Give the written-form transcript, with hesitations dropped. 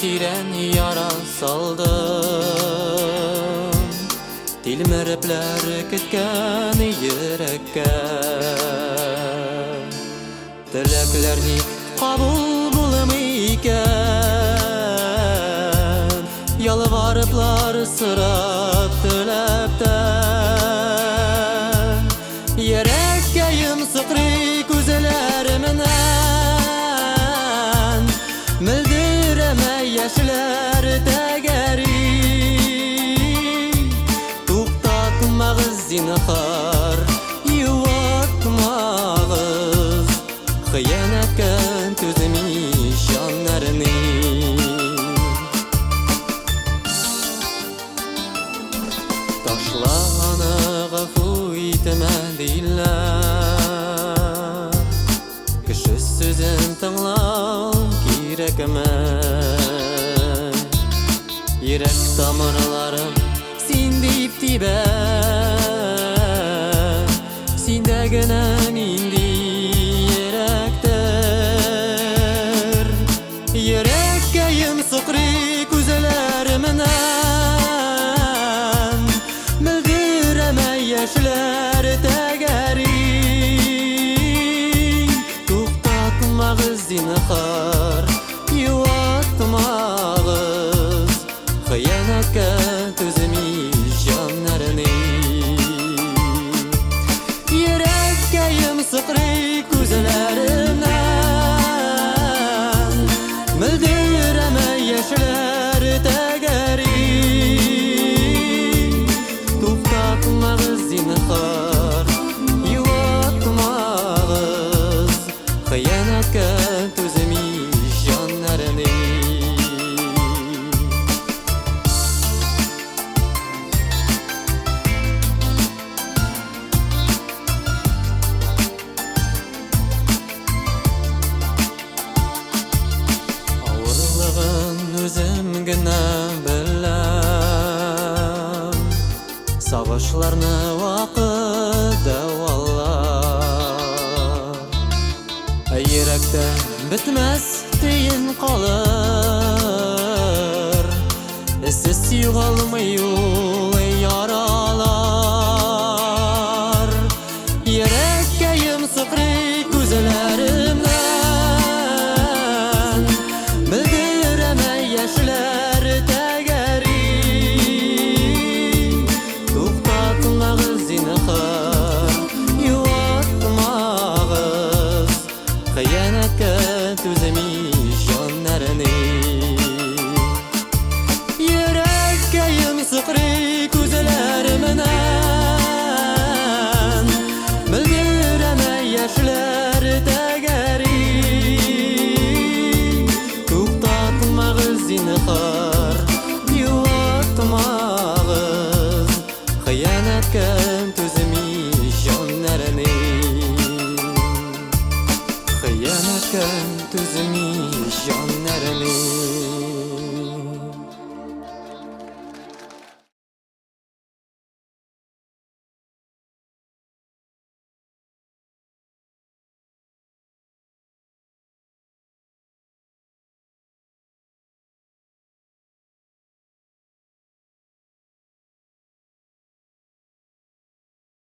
Tiren yara saldım, tilmerepler ketken yürekке. Tileklerni kabul bulmayken, yalvarıplar sırap tilepten. Yürekkeyim sıkri güzellerimden, yaşlar tegeri. Tuqtatmağız zinhar, yuvatmağız, xıyanatken tüzmiş yanlarını. Taşlağını gafu itme deyler, kişi sözün tınlav kirekmez. Yürek damarlarım sin deyip dibe, sindegine mindi yürekter. Yürekkeyim sıkri güzellerimden, bildireme yaşlar tegeri. Tuqtatmağız zinhar, yuvatmağız, xıyanatke tüzmiş yanlarını. Yürekkeyim sıkri güzellerimden, bildireme yaşlar tegeri. Tuqtatmağız zinhar, yuvatmağız, xıyanatke tüzmiş yanlarını. Özüm gine bilem, savaşlarını vakit davallar. Yürekte bitmez tiyin kalır, siz yuvalmıyor yaralar. Yürekkeyim sıkri güzellerimden, yaşlar tegeri. Tuqtatmağız zinhar, yuvatmağız, xıyanatke tüzmiş yanlarını. Yürekkeyim sıkri güzellerimden, bildireme yaşlar tegeri. Zinhar, yuvatmağız, xıyanatke tüzmiş yanlarını. Xıyanatke tüzmiş yanlarını.